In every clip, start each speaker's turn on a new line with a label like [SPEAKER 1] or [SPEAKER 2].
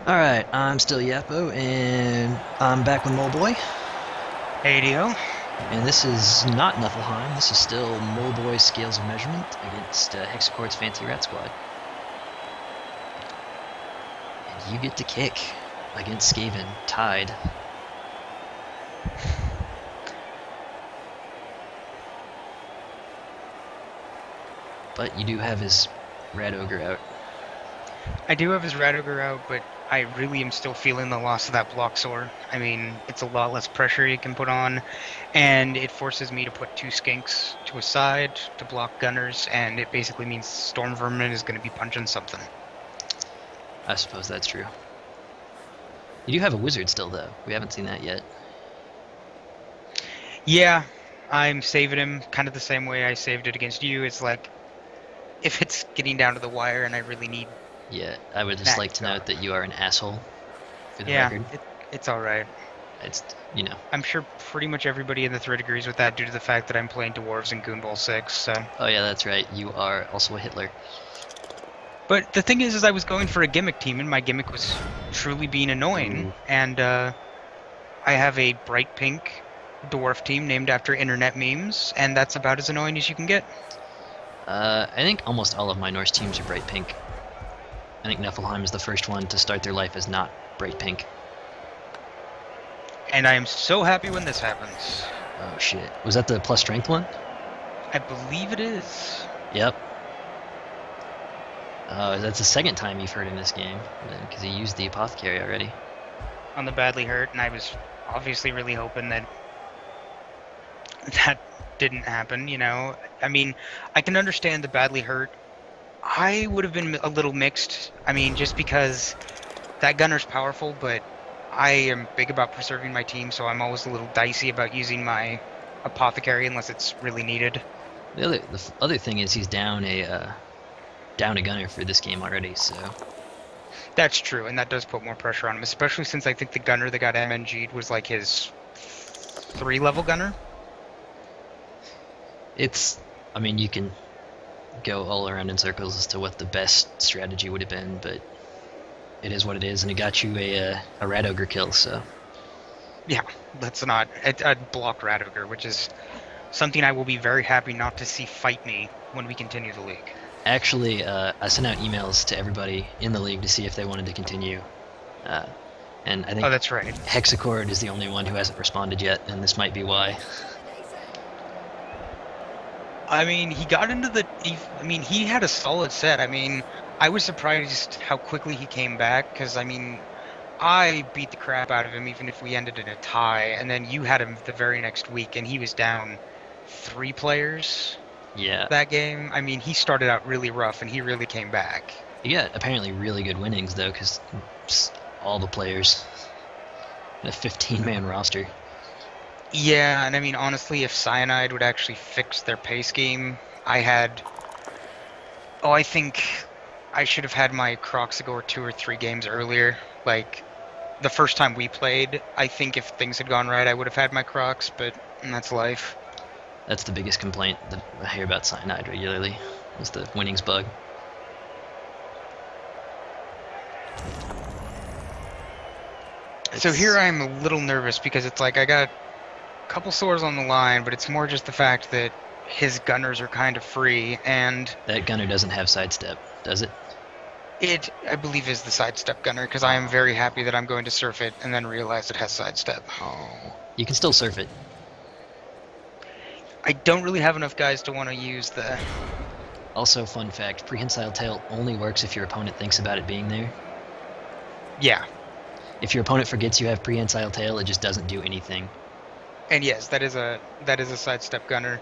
[SPEAKER 1] Alright, I'm still Yapo, and I'm back with Moleboy.
[SPEAKER 2] Hey, Dio.
[SPEAKER 1] And this is not Niflheim, this is still Moleboy Scales of Measurement against Hexachord's Fancy Rat Squad. And you get to kick against Skaven, tied. But you do have his Rat Ogre out.
[SPEAKER 2] I do have his Rat Ogre out, but I really am still feeling the loss of that block sword. I mean, it's a lot less pressure you can put on, and it forces me to put 2 skinks to a side to block gunners, and it basically means Storm Vermin is going to be punching something.
[SPEAKER 1] I suppose that's true. You do have a wizard still, though. We haven't seen that yet.
[SPEAKER 2] Yeah, I'm saving him kind of the same way I saved it against you. It's like, if it's getting down to the wire and I really need...
[SPEAKER 1] Yeah, I would just like to note that you are an asshole, for the record.
[SPEAKER 2] It's alright.
[SPEAKER 1] It's, you know.
[SPEAKER 2] I'm sure pretty much everybody in the thread agrees with that due to the fact that I'm playing Dwarves in Goonball 6, so...
[SPEAKER 1] Oh yeah, that's right. You are also a Hitler.
[SPEAKER 2] But the thing is I was going for a gimmick team, and my gimmick was truly being annoying. And I have a bright pink dwarf team named after internet memes, and that's about as annoying as you can get.
[SPEAKER 1] I think almost all of my Norse teams are bright pink. I think Niflheim is the first one to start their life as not bright pink.
[SPEAKER 2] And I am so happy when this happens.
[SPEAKER 1] Oh shit. Was that the plus strength one?
[SPEAKER 2] I believe it is.
[SPEAKER 1] Yep. That's the second time you've heard in this game, because he used the apothecary already.
[SPEAKER 2] On the badly hurt, and I was obviously really hoping that that didn't happen, you know. I mean, I can understand the badly hurt. I would have been a little mixed. I mean, just because that gunner's powerful, but I am big about preserving my team, so I'm always a little dicey about using my apothecary unless it's really needed.
[SPEAKER 1] The other thing is he's down a gunner for this game already, so...
[SPEAKER 2] That's true, and that does put more pressure on him, especially since I think the gunner that got MNG'd was like his 3-level gunner.
[SPEAKER 1] I mean, you can go all around in circles as to what the best strategy would have been, but it is what it is, and it got you a Rat Ogre kill, so...
[SPEAKER 2] Yeah, that's not... a blocked Rat Ogre, which is something I will be very happy not to see fight me when we continue the league.
[SPEAKER 1] Actually, I sent out emails to everybody in the league to see if they wanted to continue, and I think
[SPEAKER 2] oh, that's right.
[SPEAKER 1] Hexachord is the only one who hasn't responded yet, and this might be why.
[SPEAKER 2] I mean, he got into the... he had a solid set. I mean, I was surprised how quickly he came back, because, I mean, I beat the crap out of him even if we ended in a tie, and then you had him the very next week, and he was down 3 players.
[SPEAKER 1] Yeah.
[SPEAKER 2] That game. I mean, he started out really rough, and he really came back.
[SPEAKER 1] He got apparently really good winnings, though, because all the players in a 15-man roster.
[SPEAKER 2] Yeah, and I mean, honestly, if Cyanide would actually fix their pay scheme, I think I should have had my Croxagore 2 or 3 games earlier. Like, the first time we played, I think if things had gone right, I would have had my Crocs, but that's life.
[SPEAKER 1] That's the biggest complaint that I hear about Cyanide regularly, is the winnings bug.
[SPEAKER 2] So here I'm a little nervous because it's like I got a couple swords on the line, but it's more just the fact that his gunners are kind of free, and...
[SPEAKER 1] That gunner doesn't have sidestep, does it?
[SPEAKER 2] It, I believe, is the sidestep gunner, because I am very happy that I'm going to surf it and then realize it has sidestep.
[SPEAKER 1] Oh. You can still surf it.
[SPEAKER 2] I don't really have enough guys to want to use the...
[SPEAKER 1] Also, fun fact, Prehensile Tail only works if your opponent thinks about it being there.
[SPEAKER 2] Yeah.
[SPEAKER 1] If your opponent forgets you have Prehensile Tail, it just doesn't do anything.
[SPEAKER 2] And yes, that is a sidestep gunner.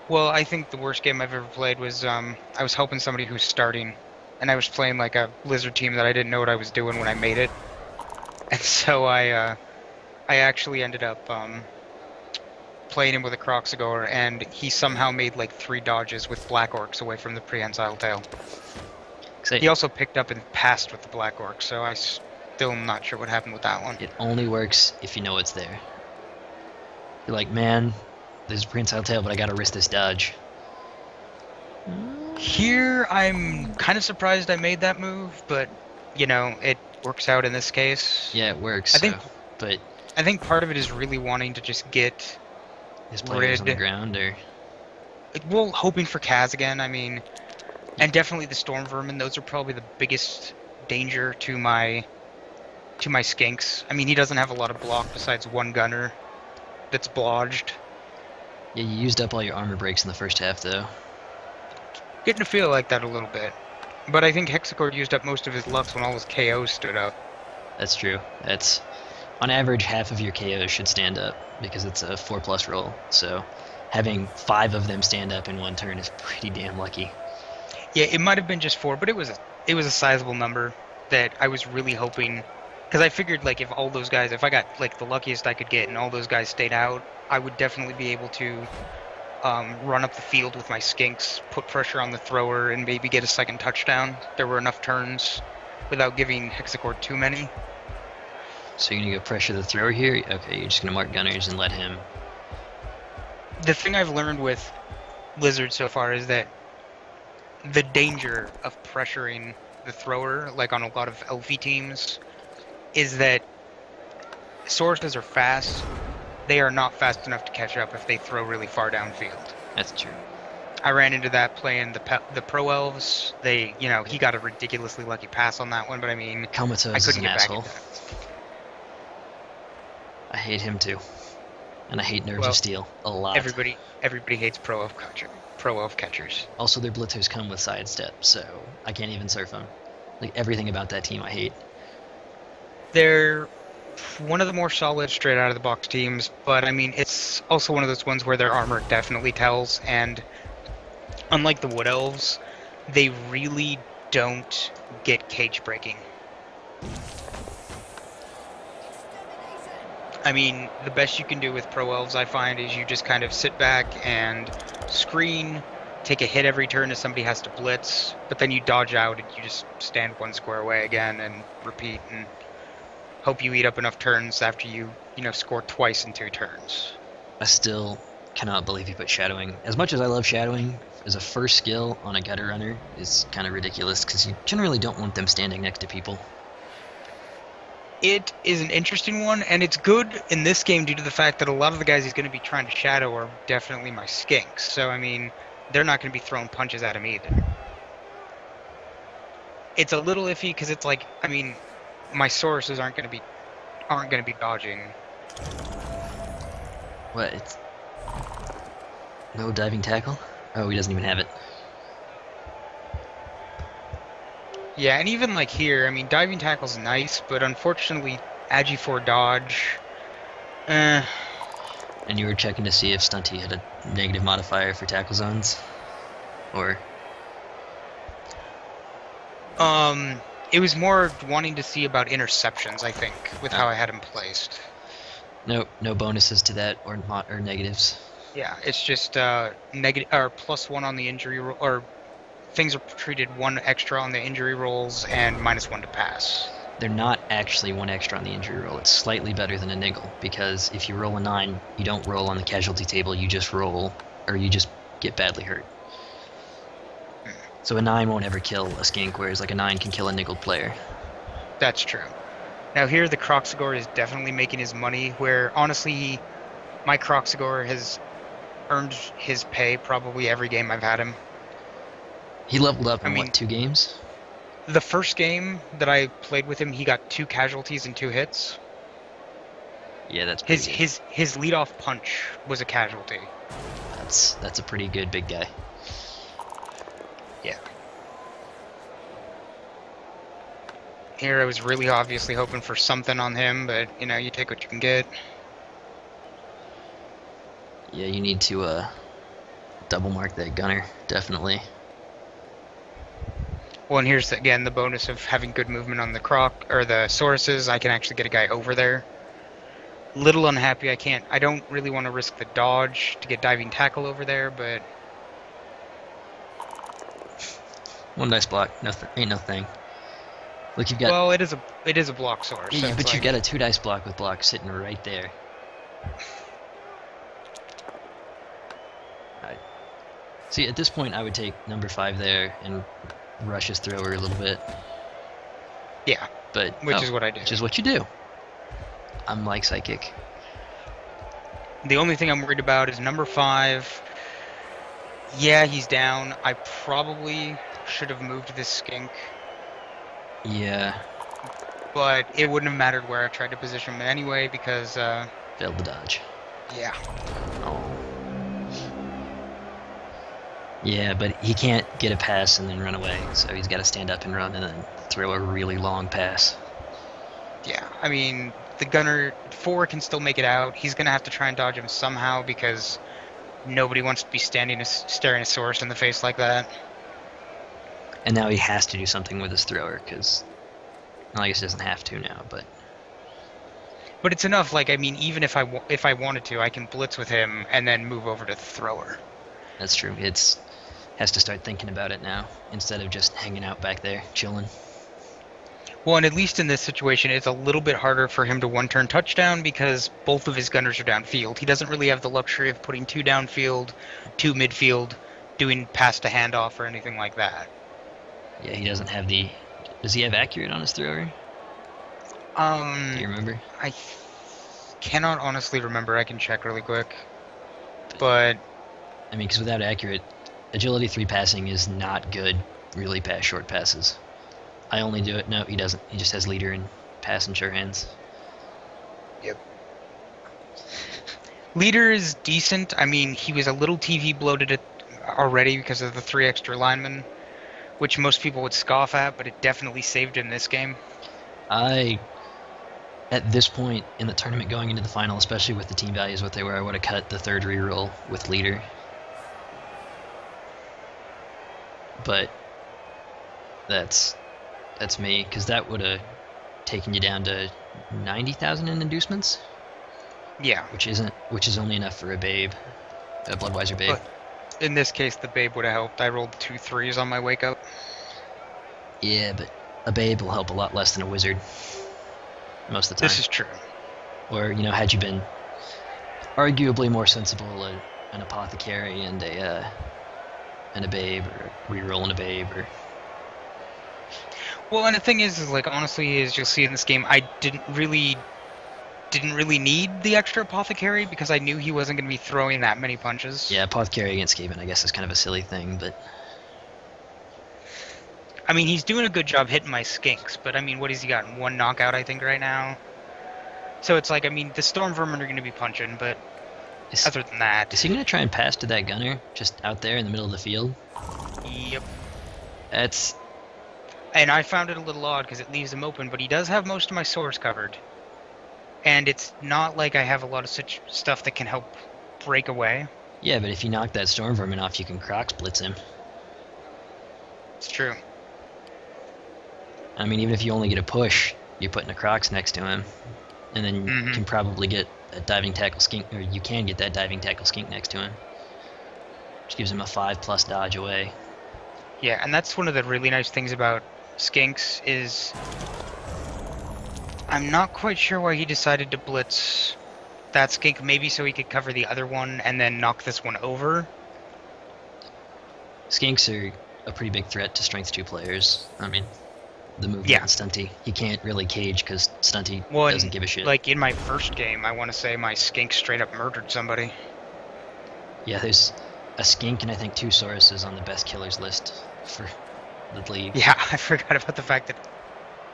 [SPEAKER 2] Well, I think the worst game I've ever played was, I was helping somebody who's starting, and I was playing like a lizard team that I didn't know what I was doing when I made it. And so I actually ended up, playing him with a Croxagore, and he somehow made like 3 dodges with Black Orcs away from the Prehensile Tail. He also picked up and passed with the Black Orcs, so I still am not sure what happened with that one.
[SPEAKER 1] It only works if you know it's there. You're like, man, there's a Prehensile Tail, but I gotta risk this dodge.
[SPEAKER 2] Here, I'm kind of surprised I made that move, but, you know, works out in this case.
[SPEAKER 1] Yeah, it works.
[SPEAKER 2] I think
[SPEAKER 1] but
[SPEAKER 2] I think part of it is really wanting to just get
[SPEAKER 1] his players on the
[SPEAKER 2] rid.
[SPEAKER 1] ground, or
[SPEAKER 2] Well, hoping for Kaz again. I mean, and definitely the Storm Vermin. Those are probably the biggest danger to my skinks. I mean, he doesn't have a lot of block besides one gunner that's blodged.
[SPEAKER 1] yeah, you used up all your armor breaks in the first half, though.
[SPEAKER 2] Getting to feel like that a little bit. But I think Hexachord used up most of his Lux when all his KOs stood up.
[SPEAKER 1] That's true. That's on average half of your KOs should stand up because it's a 4+ roll. So having 5 of them stand up in one turn is pretty damn lucky.
[SPEAKER 2] Yeah, it might have been just 4, but it was a sizable number that I was really hoping, because I figured like if all those guys, if I got like the luckiest I could get and all those guys stayed out, I would definitely be able to run up the field with my skinks, put pressure on the thrower, and maybe get a second touchdown. There were enough turns without giving Hexachord too many.
[SPEAKER 1] So you're gonna go pressure the thrower here? Okay, you're just gonna mark gunners and let him.
[SPEAKER 2] The thing I've learned with Blizzard so far is that the danger of pressuring the thrower, like on a lot of Elfie teams, is that sources are fast. They are not fast enough to catch up if they throw really far downfield.
[SPEAKER 1] That's true.
[SPEAKER 2] I ran into that playing the Pro Elves. They, he got a ridiculously lucky pass on that one, but I mean,
[SPEAKER 1] Comatose
[SPEAKER 2] I
[SPEAKER 1] is
[SPEAKER 2] couldn't
[SPEAKER 1] an
[SPEAKER 2] get back
[SPEAKER 1] asshole.
[SPEAKER 2] into that.
[SPEAKER 1] I hate him too. And I hate Nerves
[SPEAKER 2] Well,
[SPEAKER 1] of Steel a lot.
[SPEAKER 2] Everybody hates Pro Elf catchers.
[SPEAKER 1] Also, their blitzers come with sidestep, so I can't even surf them. Like, everything about that team I hate.
[SPEAKER 2] They're one of the more solid straight out of the box teams, but I mean, it's also one of those ones where their armor definitely tells, and unlike the Wood Elves, they really don't get cage breaking. I mean, the best you can do with Pro Elves, I find, is you just kind of sit back and screen, take a hit every turn as somebody has to blitz, but then you dodge out and you just stand one square away again and repeat and hope you eat up enough turns after you score twice in 2 turns.
[SPEAKER 1] I still cannot believe you put shadowing. As much as I love shadowing, as a first skill on a gutter runner is kind of ridiculous because you generally don't want them standing next to people.
[SPEAKER 2] It is an interesting one, and it's good in this game due to the fact that a lot of the guys he's going to be trying to shadow are definitely my skinks. So, I mean, they're not going to be throwing punches at him either. It's a little iffy because it's like, I mean, my sources aren't going to be dodging.
[SPEAKER 1] What? It's no diving tackle? Oh, he doesn't even have it.
[SPEAKER 2] Yeah, and even like here, I mean, diving tackle's nice, but unfortunately, Agi 4 dodge.
[SPEAKER 1] And you were checking to see if Stunty had a negative modifier for tackle zones? Or?
[SPEAKER 2] It was more wanting to see about interceptions, I think, with how I had him placed.
[SPEAKER 1] No bonuses to that or negatives.
[SPEAKER 2] Yeah, it's just negative or +1 on the injury roll, or things are treated 1 extra on the injury rolls and -1 to pass.
[SPEAKER 1] They're not actually 1 extra on the injury roll. It's slightly better than a niggle because if you roll a 9, you don't roll on the casualty table. You just roll, or you just get badly hurt. So a 9 won't ever kill a skink, whereas like a 9 can kill a niggled player.
[SPEAKER 2] That's true. Now here, the Croxagore is definitely making his money, where honestly, my Croxagore has earned his pay probably every game I've had him.
[SPEAKER 1] He leveled up in, 2 games?
[SPEAKER 2] The first game that I played with him, he got 2 casualties and 2 hits.
[SPEAKER 1] Yeah, that's
[SPEAKER 2] his
[SPEAKER 1] good.
[SPEAKER 2] his leadoff punch was a casualty.
[SPEAKER 1] That's a pretty good big guy.
[SPEAKER 2] Yeah. Here I was really obviously hoping for something on him, but you take what you can get.
[SPEAKER 1] Yeah, you need to double mark that gunner, definitely.
[SPEAKER 2] Well, and here's again the bonus of having good movement on the the sources. I can actually get a guy over there. Little unhappy I don't really want to risk the dodge to get diving tackle over there, but
[SPEAKER 1] 1 dice block, ain't no thing. Look, you've got.
[SPEAKER 2] Well, it is a block source.
[SPEAKER 1] Yeah,
[SPEAKER 2] so
[SPEAKER 1] but
[SPEAKER 2] like,
[SPEAKER 1] you've got a 2 dice block with block sitting right there. Alright. See, at this point, I would take number 5 there and rush his thrower a little bit.
[SPEAKER 2] Yeah.
[SPEAKER 1] But
[SPEAKER 2] which is what I do.
[SPEAKER 1] which is what you do. I'm like psychic.
[SPEAKER 2] The only thing I'm worried about is number 5. Yeah, he's down. I probably should have moved this skink,
[SPEAKER 1] Yeah,
[SPEAKER 2] but it wouldn't have mattered where I tried to position him anyway because,
[SPEAKER 1] failed the dodge.
[SPEAKER 2] yeah.
[SPEAKER 1] Oh. Yeah, but he can't get a pass and then run away, so he's got to stand up and run and then throw a really long pass.
[SPEAKER 2] Yeah, I mean, the gunner 4 can still make it out. He's going to have to try and dodge him somehow because nobody wants to be staring a source in the face like that.
[SPEAKER 1] And now he has to do something with his thrower, because, well, I guess he doesn't have to now, but...
[SPEAKER 2] But it's enough, like, I mean, even if I wanted to, I can blitz with him and then move over to the thrower.
[SPEAKER 1] That's true. Has to start thinking about it now, instead of just hanging out back there, chilling.
[SPEAKER 2] Well, and at least in this situation, it's a little bit harder for him to one-turn touchdown because both of his gunners are downfield. He doesn't really have the luxury of putting 2 downfield, 2 midfield, doing pass to handoff or anything like that.
[SPEAKER 1] Yeah, he doesn't have the... Does he have accurate on his thrower? Do you remember?
[SPEAKER 2] I cannot honestly remember. I can check really quick. But...
[SPEAKER 1] I mean, because without accurate, agility 3 passing is not good, really past short passes. I only do it. No, he doesn't. He just has leader and pass and sure hands.
[SPEAKER 2] Yep. Leader is decent. I mean, he was a little TV bloated already because of the 3 extra linemen, which most people would scoff at, but it definitely saved him this game.
[SPEAKER 1] At this point in the tournament going into the final, especially with the team values what they were, I would have cut the 3rd reroll with leader. But that's me, because that would have taken you down to 90,000 in inducements.
[SPEAKER 2] Yeah.
[SPEAKER 1] Which is only enough for a babe, a Bloodweiser babe.
[SPEAKER 2] But in this case, the babe would have helped. I rolled 2 3s on my wake up.
[SPEAKER 1] Yeah, but a babe will help a lot less than a wizard most of the time.
[SPEAKER 2] This is true.
[SPEAKER 1] Or, had you been arguably more sensible, an apothecary and a babe, or re-rolling a babe, or...
[SPEAKER 2] Well, and the thing is like, honestly, as you'll see in this game, I didn't really need the extra apothecary because I knew he wasn't going to be throwing that many punches.
[SPEAKER 1] Yeah, apothecary against Skaven, I guess, is kind of a silly thing, but...
[SPEAKER 2] I mean, he's doing a good job hitting my skinks, but I mean, what has he gotten? 1 knockout, I think, right now? So it's like, I mean, the Storm Vermin are going to be punching, but other than that...
[SPEAKER 1] Is he going to try and pass to that gunner, just out there in the middle of the field?
[SPEAKER 2] Yep.
[SPEAKER 1] That's...
[SPEAKER 2] And I found it a little odd because it leaves him open, but he does have most of my swords covered. And it's not like I have a lot of such stuff that can help break away.
[SPEAKER 1] Yeah, but if you knock that Storm Vermin off, you can Crocs blitz him.
[SPEAKER 2] It's true.
[SPEAKER 1] I mean, even if you only get a push, you're putting a Crocs next to him. And then you can probably get a diving tackle skink, or you can get that diving tackle skink next to him. Which gives him a 5+ dodge away.
[SPEAKER 2] Yeah, and that's one of the really nice things about skinks is... I'm not quite sure why he decided to blitz that skink, maybe so he could cover the other one and then knock this one over.
[SPEAKER 1] Skinks are a pretty big threat to strength 2 players. I mean, the movement
[SPEAKER 2] Yeah.
[SPEAKER 1] and Stunty. He can't really cage because Stunty doesn't give a shit.
[SPEAKER 2] Like in my first game, I want to say my skink straight up murdered somebody.
[SPEAKER 1] Yeah, there's a skink and I think 2 Sauruses on the best killers list for the league.
[SPEAKER 2] Yeah, I forgot about the fact that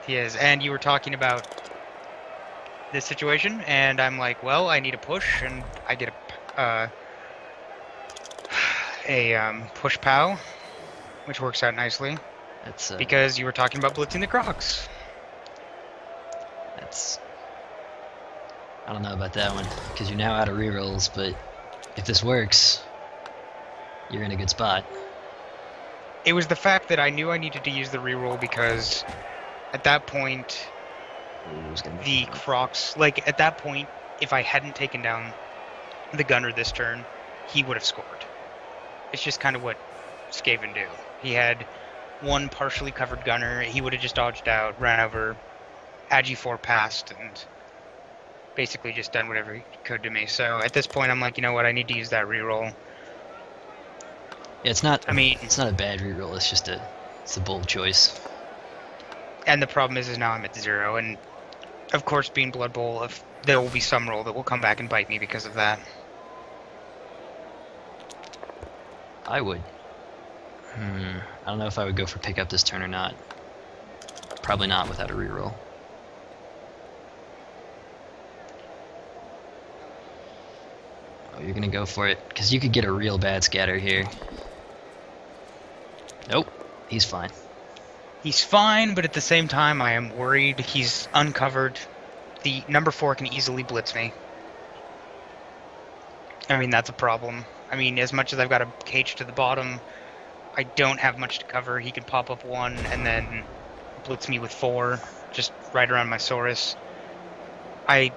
[SPEAKER 2] he is. And you were talking about this situation, and I'm like, well, I need a push, and I get a push POW, which works out nicely.
[SPEAKER 1] That's
[SPEAKER 2] because you were talking about blitzing the Crocs.
[SPEAKER 1] I don't know about that one, because you're now out of rerolls, but if this works, you're in a good spot.
[SPEAKER 2] It was the fact that I knew I needed to use the reroll because at that point, the Crocs, like at that point, if I hadn't taken down the gunner this turn, he would have scored. It's just kind of what Skaven do. He had 1 partially covered gunner, he would have just dodged out, ran over, Agi4 passed, and basically just done whatever he could to me. So at this point, I'm like, you know what, I need to use that reroll.
[SPEAKER 1] Yeah, it's not.
[SPEAKER 2] I mean,
[SPEAKER 1] it's not a bad reroll. It's just it's a bold choice.
[SPEAKER 2] And the problem is now I'm at 0, and of course, being Blood Bowl, there will be some roll that will come back and bite me because of that.
[SPEAKER 1] I would. I don't know if I would go for pickup this turn or not. Probably not without a reroll. Oh, you're gonna go for it because you could get a real bad scatter here. Nope, he's fine.
[SPEAKER 2] He's fine, but at the same time, I am worried. He's uncovered. The number 4 can easily blitz me. I mean, that's a problem. I mean, as much as I've got a cage to the bottom, I don't have much to cover. He can pop up 1 and then blitz me with 4, just right around my Saurus. I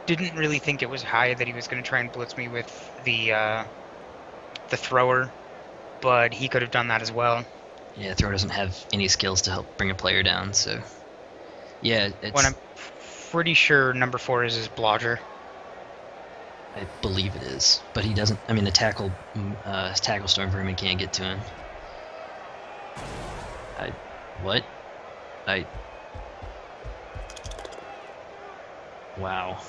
[SPEAKER 2] didn't really think it was high that he was going to try and blitz me with the thrower, but he could have done that as well.
[SPEAKER 1] Yeah, thrower doesn't have any skills to help bring a player down, so yeah, it's.
[SPEAKER 2] When I'm pretty sure number 4 is his blodger.
[SPEAKER 1] I believe it is, but he doesn't. I mean, the tackle Storm Vermin can't get to him. What? Wow.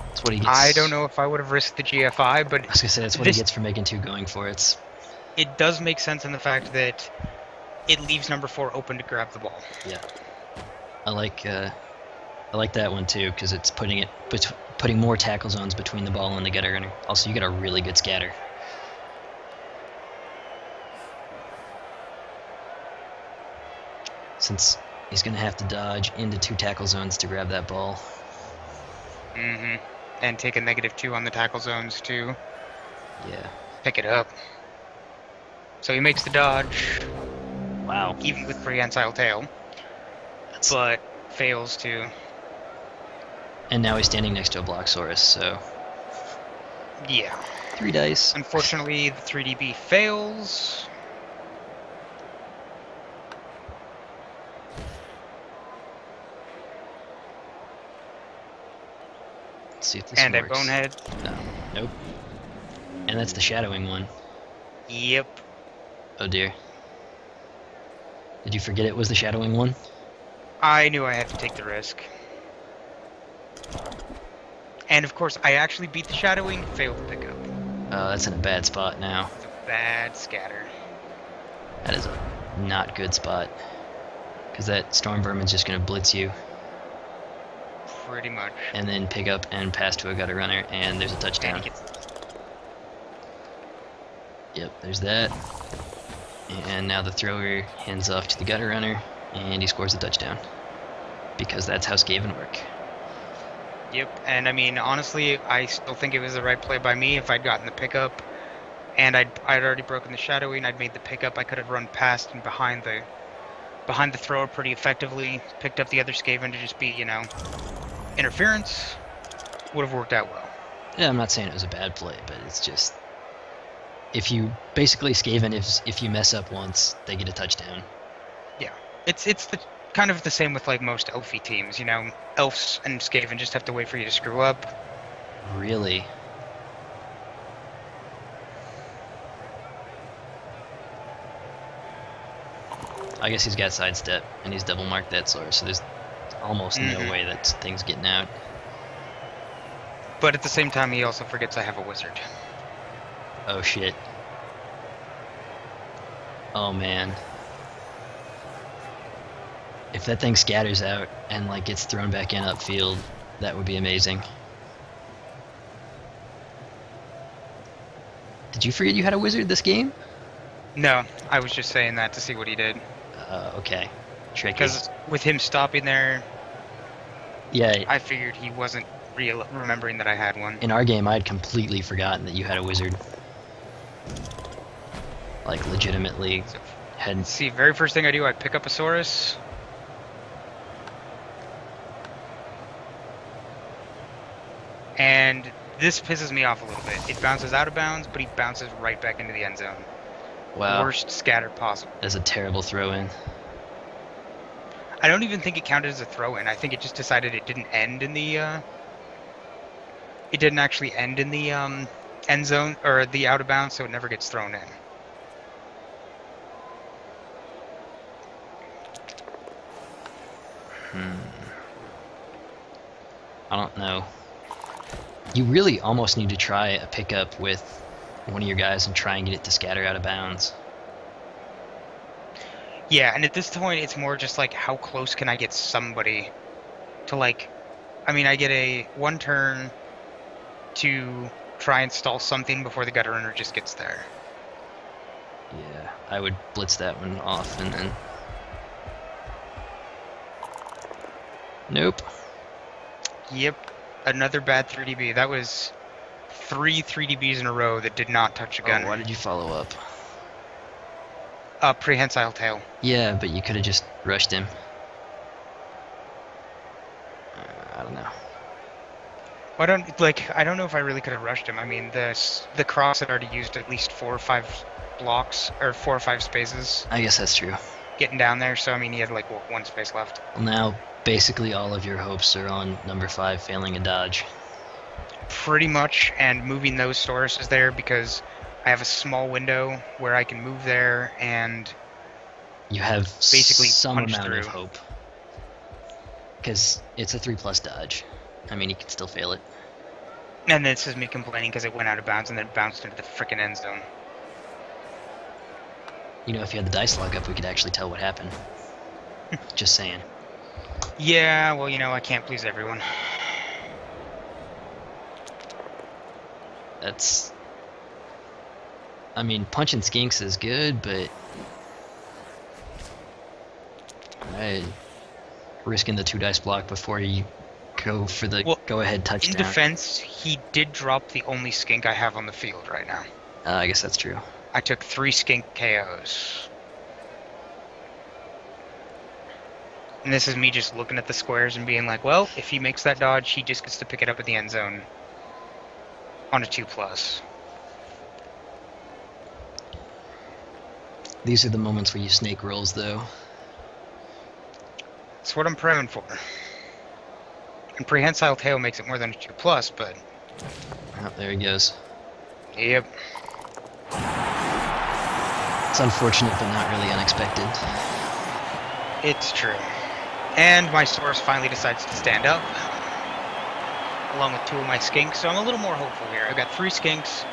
[SPEAKER 1] That's what he gets.
[SPEAKER 2] I don't know if I would have risked the GFI, but
[SPEAKER 1] I was gonna say that's what he gets for making 2 going for it.
[SPEAKER 2] It does make sense in the fact that it leaves number 4 open to grab the ball.
[SPEAKER 1] Yeah, I like that one too because it's putting more tackle zones between the ball and the gutter runner. Also, you get a really good scatter. Since he's gonna have to dodge into 2 tackle zones to grab that ball.
[SPEAKER 2] And take a -2 on the tackle zones to pick it up. So he makes the dodge.
[SPEAKER 1] Wow.
[SPEAKER 2] Even with prehensile tail. But fails to.
[SPEAKER 1] And now he's standing next to a Bloxsaurus, so.
[SPEAKER 2] Yeah.
[SPEAKER 1] 3 dice.
[SPEAKER 2] Unfortunately, the 3DB fails.
[SPEAKER 1] Let's see if this
[SPEAKER 2] and
[SPEAKER 1] works.
[SPEAKER 2] a bonehead.
[SPEAKER 1] No. Nope. And that's the shadowing one.
[SPEAKER 2] Yep.
[SPEAKER 1] Oh dear. Did you forget it was the shadowing one?
[SPEAKER 2] I knew I had to take the risk. And of course, I actually beat the shadowing, failed the pickup.
[SPEAKER 1] Oh, that's in a bad spot now.
[SPEAKER 2] It's a bad scatter.
[SPEAKER 1] That is a not good spot. Because that Storm Vermin's just going to blitz you.
[SPEAKER 2] Pretty much.
[SPEAKER 1] And then pick up and pass to a gutter runner, and there's a touchdown.
[SPEAKER 2] And he gets...
[SPEAKER 1] Yep, there's that. And now the thrower hands off to the gutter runner, and he scores a touchdown. Because that's how Skaven work.
[SPEAKER 2] Yep, and I mean, honestly, I still think it was the right play by me. If I'd gotten the pickup, and I'd already broken the shadowing, I'd made the pickup, I could have run past and behind the thrower pretty effectively, picked up the other Skaven to just be, you know, interference. Would have worked out well.
[SPEAKER 1] Yeah, I'm not saying it was a bad play, but it's just... If you... Basically, Skaven, if you mess up once, they get a touchdown.
[SPEAKER 2] Yeah. It's the kind of the same with, like, most elfy teams, you know? Elves and Skaven just have to wait for you to screw up.
[SPEAKER 1] Really? I guess he's got sidestep, and he's double marked that source, so there's almost no way that thing's getting out.
[SPEAKER 2] But at the same time, he also forgets I have a wizard.
[SPEAKER 1] Oh shit. Oh man. If that thing scatters out and like gets thrown back in upfield, that would be amazing. Did you forget you had a wizard this game?
[SPEAKER 2] No, I was just saying that to see what he did.
[SPEAKER 1] Okay. Tricky.
[SPEAKER 2] Because with him stopping there,
[SPEAKER 1] yeah,
[SPEAKER 2] I figured he wasn't remembering that I had one.
[SPEAKER 1] In our game, I'd completely forgotten that you had a wizard. Like, legitimately hadn't...
[SPEAKER 2] See, very first thing I do, I pick up a Saurus. And this pisses me off a little bit. It bounces out of bounds, but he bounces right back into the end zone.
[SPEAKER 1] Wow.
[SPEAKER 2] Worst scatter possible.
[SPEAKER 1] That's a terrible throw-in.
[SPEAKER 2] I don't even think it counted as a throw-in. I think it just decided it didn't end in the... It didn't actually end in the end zone, or the out of bounds, so it never gets thrown in.
[SPEAKER 1] I don't know. You really almost need to try a pickup with one of your guys and try and get it to scatter out of bounds.
[SPEAKER 2] Yeah, and at this point, it's more just like, how close can I get somebody to, like, I mean, I get a 1 turn to try and stall something before the gutter runner just gets there.
[SPEAKER 1] Yeah, I would blitz that one off and then... Nope.
[SPEAKER 2] Yep, another bad 3DB. That was 3 3DBs in a row that did not touch a gunner.
[SPEAKER 1] Oh, why did you follow up?
[SPEAKER 2] Prehensile tail.
[SPEAKER 1] Yeah, but you could have just rushed him. I don't know.
[SPEAKER 2] I don't know if I really could have rushed him. I mean, the cross had already used at least 4 or 5 blocks, or 4 or 5 spaces.
[SPEAKER 1] I guess that's true.
[SPEAKER 2] Getting down there, so I mean, he had like 1 space left.
[SPEAKER 1] Well, now basically all of your hopes are on number 5 failing a dodge.
[SPEAKER 2] Pretty much, and moving those Tauruses there because I have a small window where I can move there and
[SPEAKER 1] you have
[SPEAKER 2] basically
[SPEAKER 1] some
[SPEAKER 2] punch
[SPEAKER 1] amount
[SPEAKER 2] through.
[SPEAKER 1] of hope. Because it's a 3+ dodge. I mean, you can still fail it.
[SPEAKER 2] And this is me complaining because it went out of bounds and then bounced into the frickin' end zone.
[SPEAKER 1] You know, if you had the dice log up, we could actually tell what happened. Just saying.
[SPEAKER 2] Yeah, well, you know, I can't please everyone.
[SPEAKER 1] That's... I mean, punching skinks is good, but... risking the 2 dice block before you go for the go-ahead touchdown.
[SPEAKER 2] In defense, he did drop the only skink I have on the field right now.
[SPEAKER 1] I guess that's true.
[SPEAKER 2] I took 3 skink KOs. And this is me just looking at the squares and being like, well, if he makes that dodge, he just gets to pick it up at the end zone on a 2+.
[SPEAKER 1] These are the moments where you snake rolls, though.
[SPEAKER 2] That's what I'm praying for. And prehensile tail makes it more than a 2+, but...
[SPEAKER 1] Oh, there he goes.
[SPEAKER 2] Yep.
[SPEAKER 1] It's unfortunate, but not really unexpected.
[SPEAKER 2] It's true. And my source finally decides to stand up, along with 2 of my skinks, so I'm a little more hopeful here. I've got 3 skinks,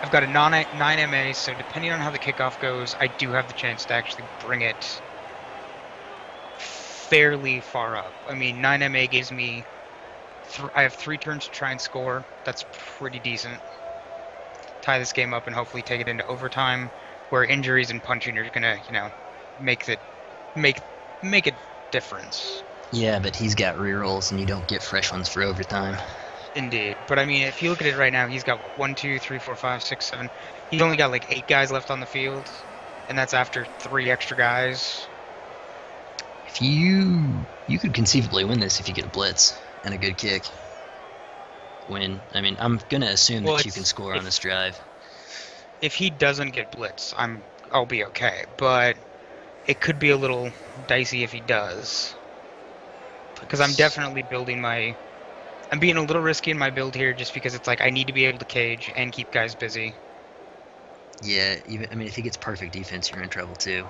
[SPEAKER 2] I've got a 9 MA, so depending on how the kickoff goes, I do have the chance to actually bring it fairly far up. I mean, 9 MA gives me... I have 3 turns to try and score. That's pretty decent. Tie this game up and hopefully take it into overtime, where injuries and punching are gonna, you know, make a difference.
[SPEAKER 1] Yeah, but he's got rerolls and you don't get fresh ones for overtime.
[SPEAKER 2] Indeed. But I mean, if you look at it right now, he's got 1, 2, 3, 4, 5, 6, 7. He's only got like 8 guys left on the field, and that's after 3 extra guys.
[SPEAKER 1] If you could conceivably win this if you get a blitz and a good kick. I mean, I'm gonna assume that you can score on this drive.
[SPEAKER 2] If he doesn't get blitz, I'll be okay. But it could be a little dicey if he does, because I'm definitely building my... I'm being a little risky in my build here just because it's like I need to be able to cage and keep guys busy.
[SPEAKER 1] Yeah, I mean, if he gets perfect defense, you're in trouble too.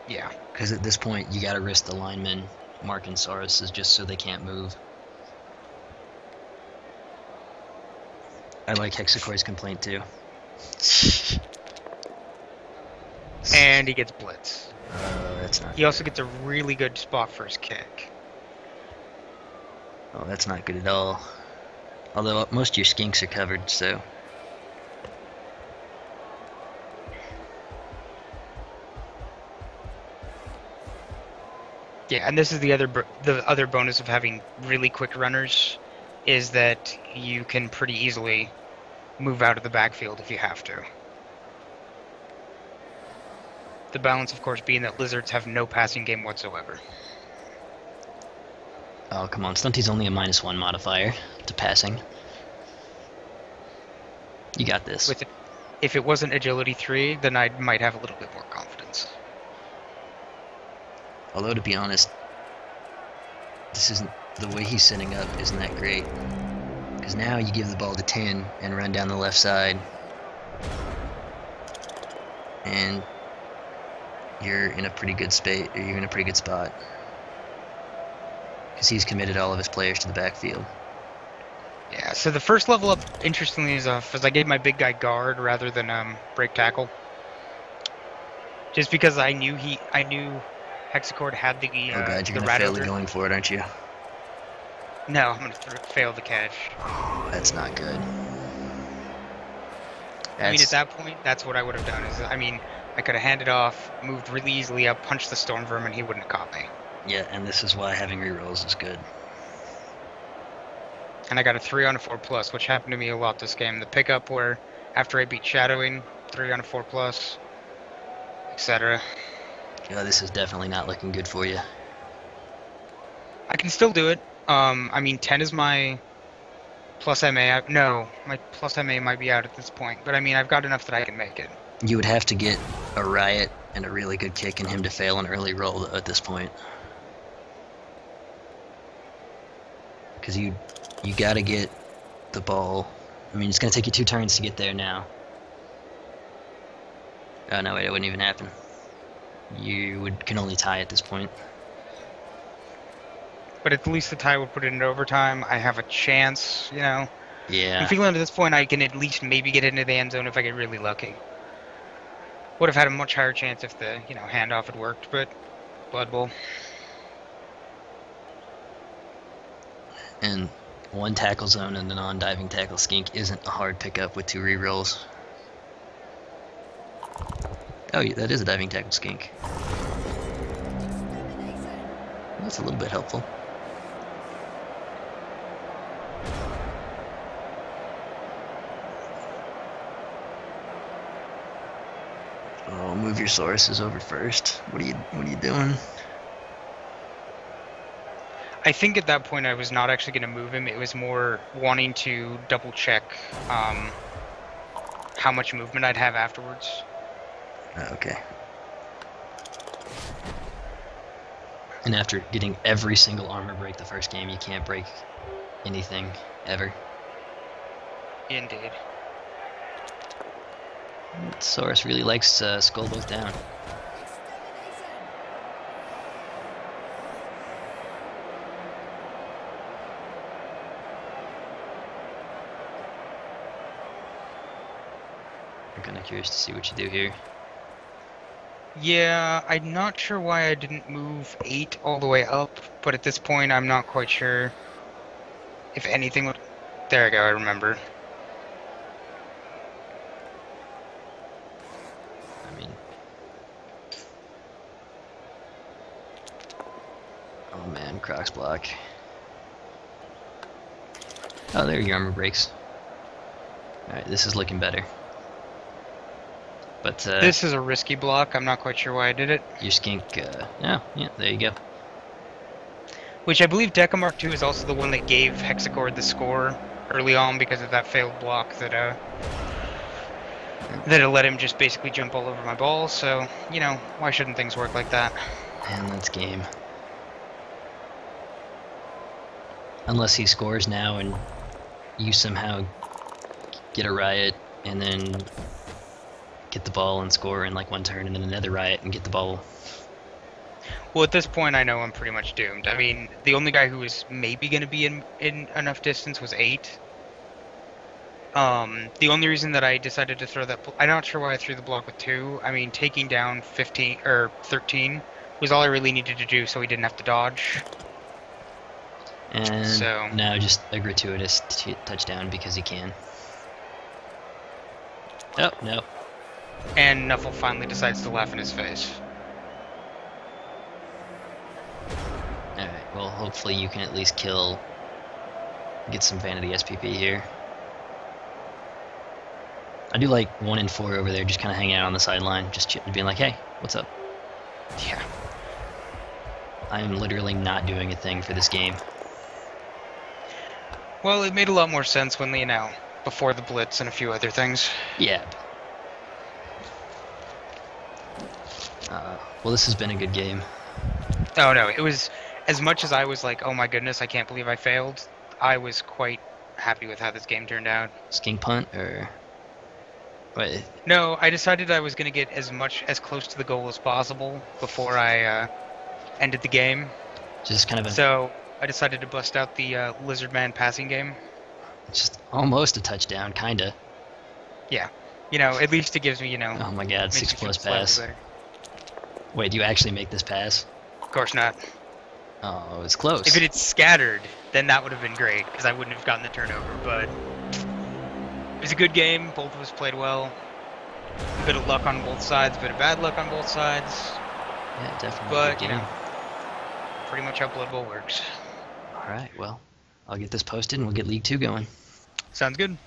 [SPEAKER 2] Yeah.
[SPEAKER 1] Because at this point, you gotta risk the linemen marking Sauruses just so they can't move. I like Hexachord's complaint too.
[SPEAKER 2] And he gets blitz.
[SPEAKER 1] That's not...
[SPEAKER 2] He also gets a really good spot for his kick.
[SPEAKER 1] Oh, that's not good at all. Although most of your skinks are covered, so...
[SPEAKER 2] Yeah, and this is the other bonus of having really quick runners, is that you can pretty easily move out of the backfield if you have to. The balance, of course, being that lizards have no passing game whatsoever.
[SPEAKER 1] Oh, come on. Stunty's only a -1 modifier to passing. You got this.
[SPEAKER 2] If it wasn't agility 3, then I might have a little bit more confidence.
[SPEAKER 1] Although, to be honest, this isn't... The way he's setting up isn't that great. Because now you give the ball to 10 and run down the left side. And you're in a pretty good spot. Because he's committed all of his players to the backfield.
[SPEAKER 2] Yeah, so the first level up, interestingly enough, is I gave my big guy guard rather than break tackle. Just because I knew hexachord had the
[SPEAKER 1] Oh god, you're
[SPEAKER 2] the
[SPEAKER 1] gonna
[SPEAKER 2] rat
[SPEAKER 1] fail the
[SPEAKER 2] ogre.
[SPEAKER 1] going for it, aren't you?
[SPEAKER 2] No, I'm gonna fail the catch.
[SPEAKER 1] Oh, that's not good.
[SPEAKER 2] I mean, at that point, that's what I would have done. I could have handed off, moved really easily up, punched the storm vermin, he wouldn't have caught me.
[SPEAKER 1] Yeah, and this is why having rerolls is good.
[SPEAKER 2] And I got a 3 on a 4 plus, which happened to me a lot this game. The pickup where after I beat shadowing, 3 on a 4 plus, etc.
[SPEAKER 1] Yeah, this is definitely not looking good for you.
[SPEAKER 2] I can still do it. I mean, 10 is my plus MA. No, my plus MA might be out at this point, but I mean, I've got enough that I can make it.
[SPEAKER 1] You would have to get a riot and a really good kick and him to fail an early roll at this point. Because you gotta get the ball. I mean, it's gonna take you 2 turns to get there now. Oh no, wait, it wouldn't even happen. You can only tie at this point.
[SPEAKER 2] But at least the tie would put it into overtime. I have a chance, you know.
[SPEAKER 1] Yeah.
[SPEAKER 2] I'm feeling at this point I can at least maybe get into the end zone if I get really lucky. Would have had a much higher chance if the, handoff had worked, but Blood Bowl.
[SPEAKER 1] And 1 tackle zone and a non-diving tackle skink isn't a hard pickup with 2 rerolls. Oh, yeah, that is a diving tackle skink. That's a little bit helpful. Oh, move your sources over first. What are you doing?
[SPEAKER 2] I think at that point I was not actually going to move him. It was more wanting to double check how much movement I'd have afterwards.
[SPEAKER 1] Okay. And after getting every single armor break the first game, you can't break anything ever.
[SPEAKER 2] Indeed.
[SPEAKER 1] Saurus really likes skull both down. I'm kind of curious to see what you do here.
[SPEAKER 2] Yeah, I'm not sure why I didn't move 8 all the way up, but at this point I'm not quite sure if anything would... There I go, I remember.
[SPEAKER 1] I mean... Oh man, Croc's block. Oh, there your armor breaks. Alright, this is looking better. But
[SPEAKER 2] this is a risky block. I'm not quite sure why I did it.
[SPEAKER 1] your skink, yeah, there you go.
[SPEAKER 2] Which I believe Deca Mark II is also the one that gave hexachord the score early on because of that failed block that it let him just basically jump all over my ball. So, why shouldn't things work like that?
[SPEAKER 1] Man, that's game. Unless he scores now and you somehow get a riot and then get the ball and score in like 1 turn and then another riot and get the ball.
[SPEAKER 2] Well, at this point I know I'm pretty much doomed. I mean, the only guy who was maybe going to be in enough distance was 8. The only reason that I decided to throw that... I'm not sure why I threw the block with 2. I mean, taking down 15 or 13 was all I really needed to do so he didn't have to dodge.
[SPEAKER 1] And
[SPEAKER 2] so,
[SPEAKER 1] now just a gratuitous touchdown because he can. Oh, no.
[SPEAKER 2] And Nuffle finally decides to laugh in his face.
[SPEAKER 1] Alright, well hopefully you can at least get some vanity SPP here. I do like 1 and 4 over there, just kind of hanging out on the sideline, just being like, hey, what's up?
[SPEAKER 2] Yeah.
[SPEAKER 1] I am literally not doing a thing for this game.
[SPEAKER 2] Well, it made a lot more sense when, before the Blitz and a few other things.
[SPEAKER 1] Yeah. Well, this has been a good game.
[SPEAKER 2] Oh, no, it was... As much as I was like, oh my goodness, I can't believe I failed, I was quite happy with how this game turned out.
[SPEAKER 1] Skink punt, or... Wait.
[SPEAKER 2] No, I decided I was going to get as close to the goal as possible before I ended the game.
[SPEAKER 1] Just kind of a...
[SPEAKER 2] So, I decided to bust out the Lizard Man passing game.
[SPEAKER 1] It's just almost a touchdown, kinda.
[SPEAKER 2] Yeah. You know, at least it gives me,
[SPEAKER 1] Oh my god,
[SPEAKER 2] makes
[SPEAKER 1] 6
[SPEAKER 2] me feel
[SPEAKER 1] plus
[SPEAKER 2] slightly
[SPEAKER 1] pass.
[SPEAKER 2] better.
[SPEAKER 1] Wait, do you actually make this pass?
[SPEAKER 2] Of course not.
[SPEAKER 1] Oh, it's close.
[SPEAKER 2] If it had scattered, then that would have been great, because I wouldn't have gotten the turnover, but it was a good game. Both of us played well. A bit of luck on both sides, a bit of bad luck on both sides.
[SPEAKER 1] Yeah, definitely.
[SPEAKER 2] But, you know, pretty much how Blood Bowl works.
[SPEAKER 1] Alright, well, I'll get this posted and we'll get League 2 going.
[SPEAKER 2] Sounds good.